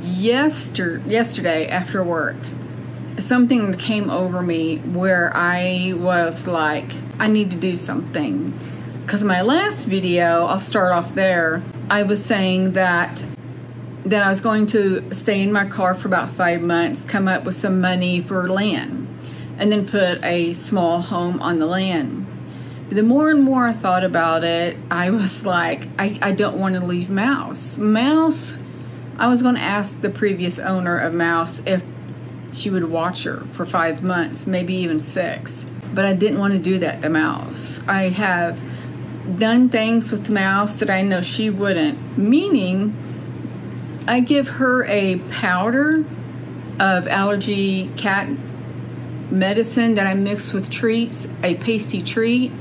yesterday after work, something came over me where I was like, I need to do something. Because my last video, I'll start off there, I was saying that I was going to stay in my car for about 5 months, come up with some money for land, and then put a small home on the land. The more and more I thought about it, I was like, I don't want to leave Mouse. Mouse, I was going to ask the previous owner of Mouse if she would watch her for 5 months, maybe even 6. But I didn't want to do that to Mouse. I have done things with Mouse that I know she wouldn't, meaning I give her a powder of allergy cat medicine that I mix with treats, a pasty treat.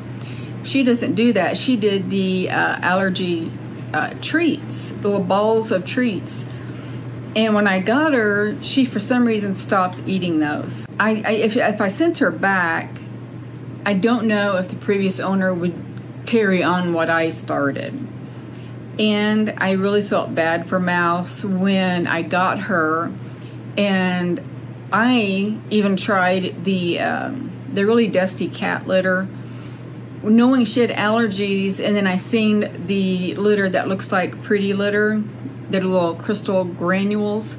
She doesn't do that. She did the allergy treats, little balls of treats. And when I got her, she for some reason stopped eating those. If I sent her back, I don't know if the previous owner would carry on what I started. And I really felt bad for Mouse when I got her. And I even tried the really dusty cat litter, knowing she had allergies. And then I seen the litter that looks like pretty litter, the little crystal granules.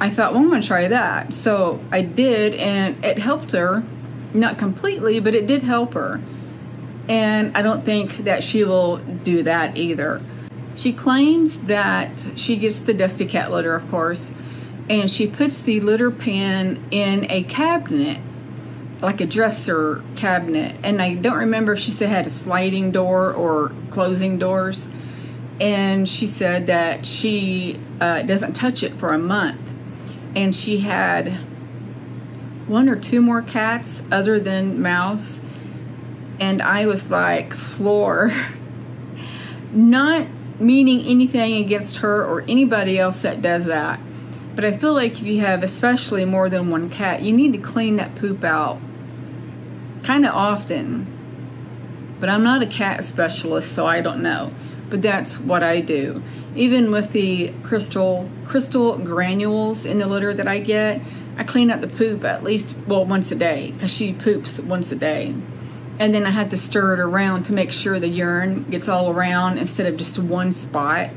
I thought, well, I'm going to try that. So I did, and it helped her. Not completely, but it did help her. And I don't think that she will do that either. She claims that she gets the dusty cat litter, of course, and she puts the litter pan in a cabinet, like a dresser cabinet. And I don't remember if she said it had a sliding door or closing doors. And she said that she doesn't touch it for a month. And she had 1 or 2 more cats other than Mouse. And I was like, floor. Not meaning anything against her or anybody else that does that. But I feel like if you have especially more than 1 cat, you need to clean that poop out kind of often. But I'm not a cat specialist, so I don't know. But that's what I do. Even with the crystal granules in the litter that I get, I clean up the poop at least, well, once a day, because she poops once a day. And then I have to stir it around to make sure the urine gets all around instead of just one spot.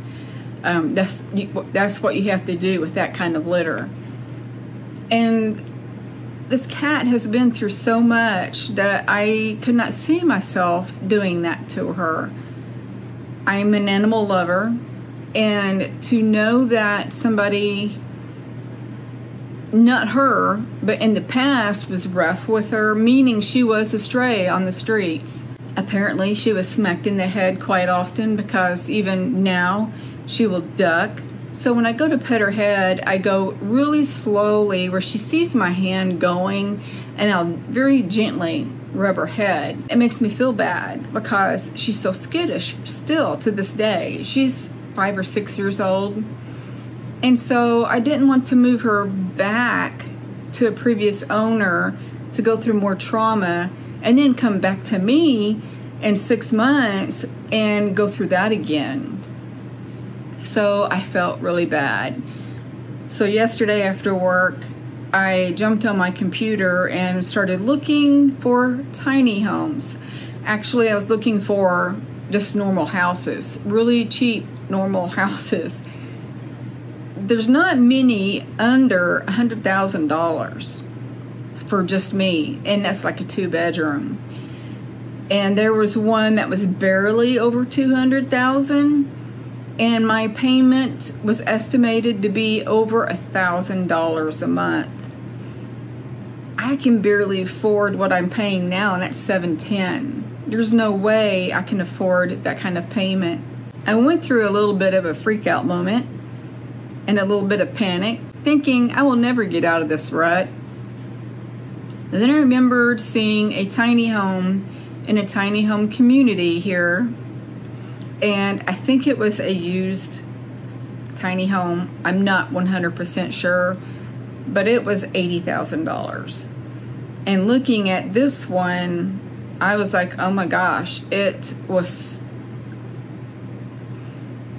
That's what you have to do with that kind of litter. And this cat has been through so much that I could not see myself doing that to her. I'm an animal lover, and to know that somebody, not her, but in the past was rough with her, meaning she was a stray on the streets. Apparently she was smacked in the head quite often, because even now she will duck. So when I go to pet her head, I go really slowly where she sees my hand going, and I'll very gently rub her head. It makes me feel bad because she's so skittish still to this day. She's 5 or 6 years old. And so I didn't want to move her back to a previous owner to go through more trauma and then come back to me in 6 months and go through that again. So I felt really bad. So yesterday after work, I jumped on my computer and started looking for tiny homes. Actually, I was looking for just normal houses, really cheap normal houses. There's not many under $100,000 for just me, and that's like a 2-bedroom. And there was one that was barely over $200,000, and my payment was estimated to be over $1,000 a month. I can barely afford what I'm paying now, and that's $710. There's no way I can afford that kind of payment. I went through a little bit of a freak out moment and a little bit of panic, thinking I will never get out of this rut. And then I remembered seeing a tiny home in a tiny home community here, and I think it was a used tiny home. I'm not 100% sure, but it was $80,000. And looking at this one, I was like, oh my gosh, it was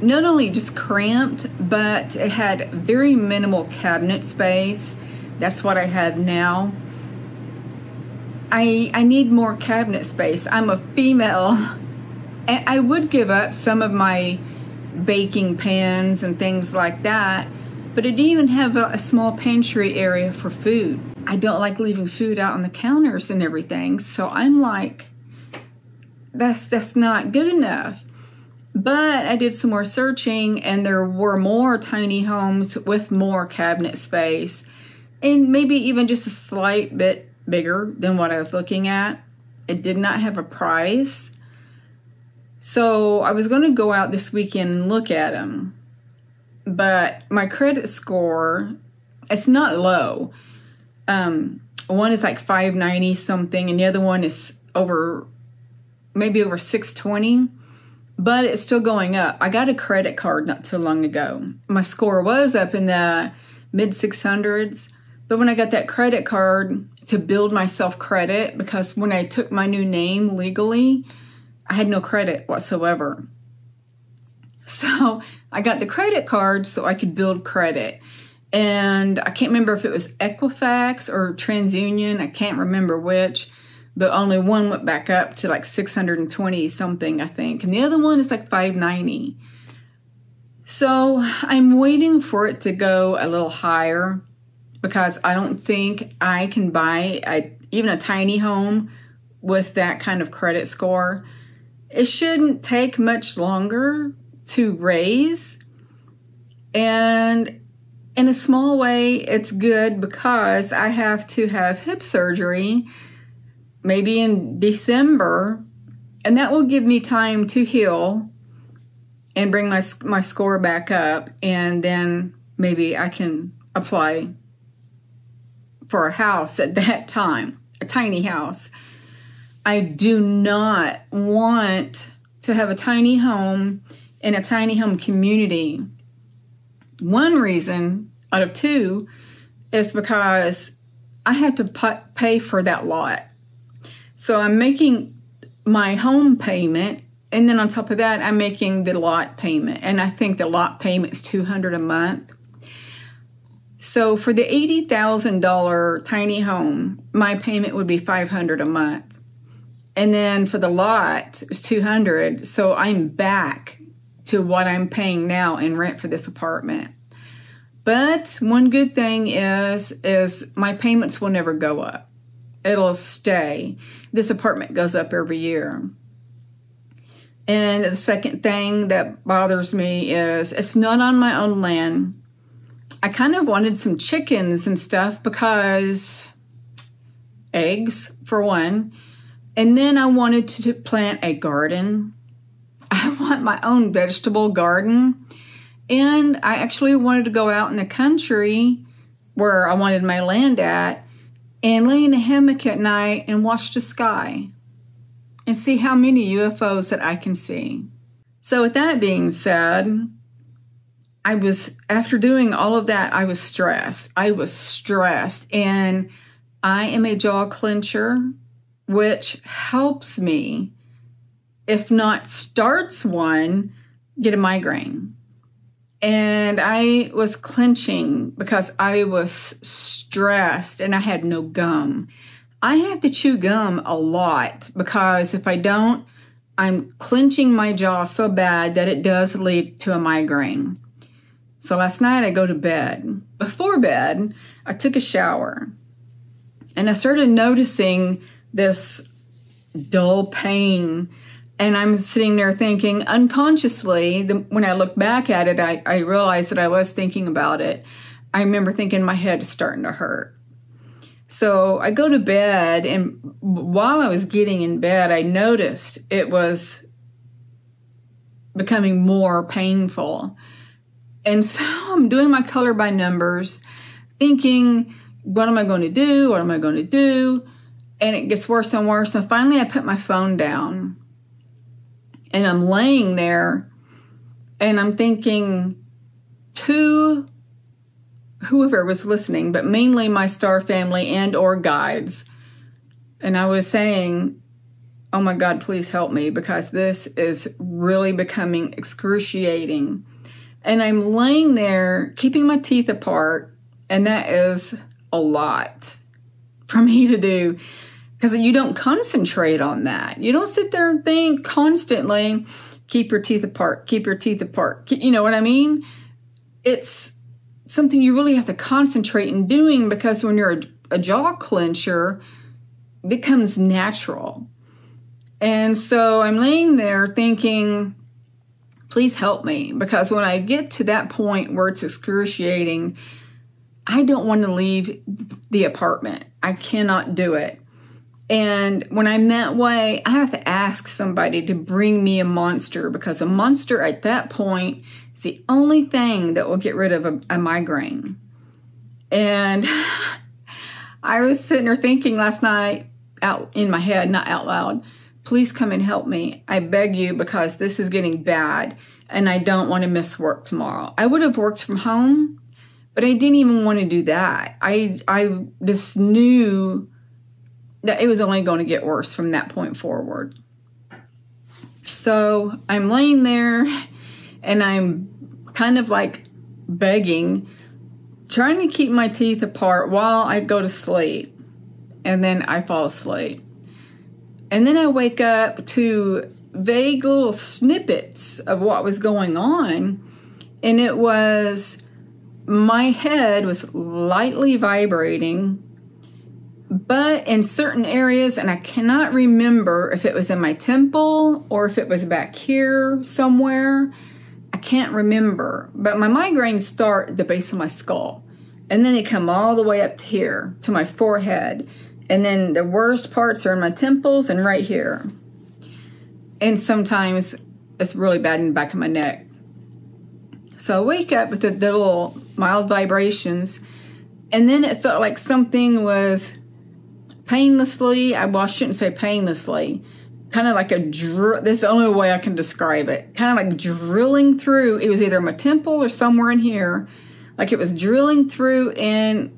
not only just cramped, but it had very minimal cabinet space. That's what I have now. I need more cabinet space. I'm a female, and I would give up some of my baking pans and things like that, but it didn't even have a small pantry area for food. I don't like leaving food out on the counters and everything, so I'm like, that's not good enough. But I did some more searching, and there were more tiny homes with more cabinet space, and maybe even just a slight bit bigger than what I was looking at. It did not have a price. So I was going to go out this weekend and look at them. But my credit score, it's not low. One is like 590 something, and the other one is maybe over 620. But it's still going up. I got a credit card not too long ago. My score was up in the mid 600s. But when I got that credit card to build myself credit, because when I took my new name legally, I had no credit whatsoever. So I got the credit card so I could build credit. And I can't remember if it was Equifax or TransUnion. I can't remember which. But only one went back up to like 620 something, I think. And the other one is like 590. So I'm waiting for it to go a little higher, because I don't think I can buy even a tiny home with that kind of credit score. It shouldn't take much longer to raise. And in a small way, it's good because I have to have hip surgery maybe in December, and that will give me time to heal and bring my score back up, and then maybe I can apply for a house at that time, a tiny house. I do not want to have a tiny home in a tiny home community. One reason out of two is because I had to pay for that lot. So I'm making my home payment, and then on top of that, I'm making the lot payment. And I think the lot payment is $200 a month. So for the $80,000 tiny home, my payment would be $500 a month. And then for the lot, it was $200. So I'm back to what I'm paying now in rent for this apartment. But one good thing is my payments will never go up. It'll stay. This apartment goes up every year. And the second thing that bothers me is it's not on my own land. I kind of wanted some chickens and stuff because eggs, for one. And then I wanted to plant a garden. I want my own vegetable garden. And I actually wanted to go out in the country where I wanted my land at and lay in a hammock at night and watch the sky and see how many UFOs that I can see. So with that being said, after doing all of that, I was stressed. And I am a jaw clencher, which helps me, if not starts one, get a migraine. And I was clenching because I was stressed and I had no gum. I have to chew gum a lot because if I don't, I'm clenching my jaw so bad that it does lead to a migraine. So last night I go to bed. Before bed, I took a shower and I started noticing this dull pain. And I'm sitting there thinking unconsciously, when I look back at it, I realized that I was thinking about it. I remember thinking my head is starting to hurt. So I go to bed, and while I was getting in bed, I noticed it was becoming more painful. And so I'm doing my color by numbers, thinking, what am I going to do? What am I going to do? And it gets worse and worse. And finally, I put my phone down. And I'm laying there, and I'm thinking to whoever was listening, but mainly my StarFamily and or guides. And I was saying, oh my God, please help me, because this is really becoming excruciating. And I'm laying there, keeping my teeth apart, and that is a lot for me to do, because you don't concentrate on that. You don't sit there and think constantly, keep your teeth apart, keep your teeth apart. You know what I mean? It's something you really have to concentrate in doing, because when you're a jaw clencher, it becomes natural. And so I'm laying there thinking, please help me, because when I get to that point where it's excruciating, I don't want to leave the apartment. I cannot do it. And when I'm that way, I have to ask somebody to bring me a Monster, because a Monster at that point is the only thing that will get rid of a migraine. And I was sitting there thinking last night, out in my head, not out loud, please come and help me. I beg you, because this is getting bad and I don't want to miss work tomorrow. I would have worked from home, but I didn't even want to do that. I just knew that it was only going to get worse from that point forward. So I'm laying there and I'm kind of like begging, trying to keep my teeth apart while I go to sleep. And then I fall asleep. And then I wake up to vague little snippets of what was going on. And it was, my head was lightly vibrating, but in certain areas, and I cannot remember if it was in my temple or if it was back here somewhere. I can't remember. But my migraines start at the base of my skull. And then they come all the way up to here, to my forehead. And then the worst parts are in my temples and right here. And sometimes it's really bad in the back of my neck. So I wake up with the little mild vibrations. And then it felt like something was painlessly, well, I shouldn't say painlessly, kind of like a drill. This is the only way I can describe it. Kind of like drilling through. It was either my temple or somewhere in here. Like it was drilling through, and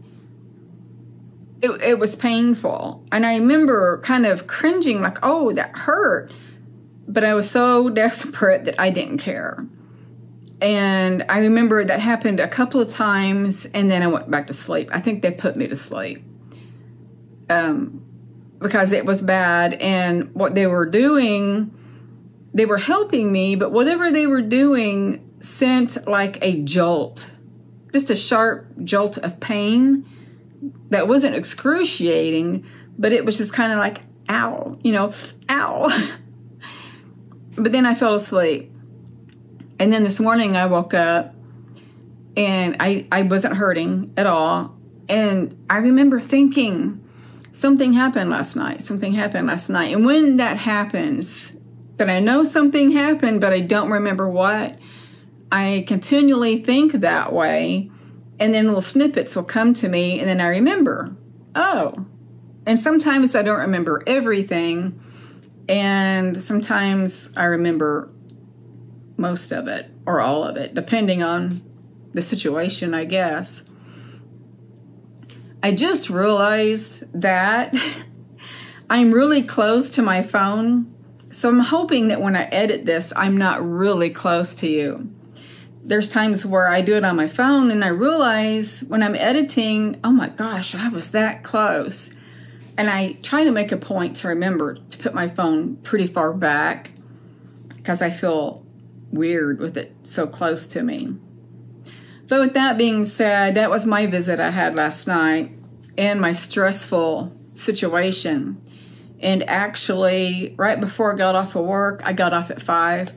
it was painful. And I remember kind of cringing, like, oh, that hurt. But I was so desperate that I didn't care. And I remember that happened a couple of times, and then I went back to sleep. I think they put me to sleep because it was bad. And what they were doing, they were helping me, but whatever they were doing sent like a jolt, just a sharp jolt of pain that wasn't excruciating, but it was just kind of like, ow, you know, ow. But then I fell asleep. And then this morning I woke up and I wasn't hurting at all. And I remember thinking, something happened last night. Something happened last night. And when that happens, that I know something happened, but I don't remember what, I continually think that way. And then little snippets will come to me, and then I remember, oh. And sometimes I don't remember everything, and sometimes I remember most of it, or all of it, depending on the situation, I guess. I just realized that I'm really close to my phone, so I'm hoping that when I edit this, I'm not really close to you. There's times where I do it on my phone and I realize when I'm editing, oh my gosh, I was that close. And I try to make a point to remember to put my phone pretty far back because I feel weird with it so close to me. But with that being said, that was my visit I had last night and my stressful situation. And actually, right before I got off of work, I got off at 5.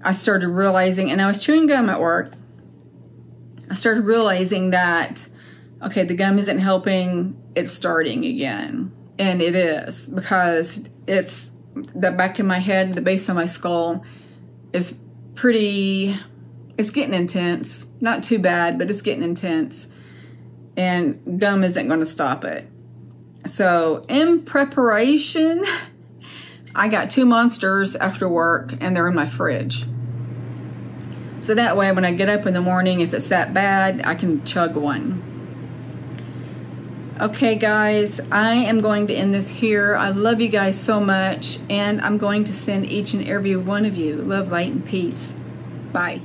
I started realizing, and I was chewing gum at work, I started realizing that, okay, the gum isn't helping, it's starting again. And it is, because it's the back of my head, the base of my skull is it's getting intense. Not too bad, but it's getting intense. And gum isn't going to stop it. So in preparation, I got 2 Monsters after work, and they're in my fridge. So that way, when I get up in the morning, if it's that bad, I can chug one. Okay, guys, I am going to end this here. I love you guys so much, and I'm going to send each and every one of you love, light, and peace. Bye.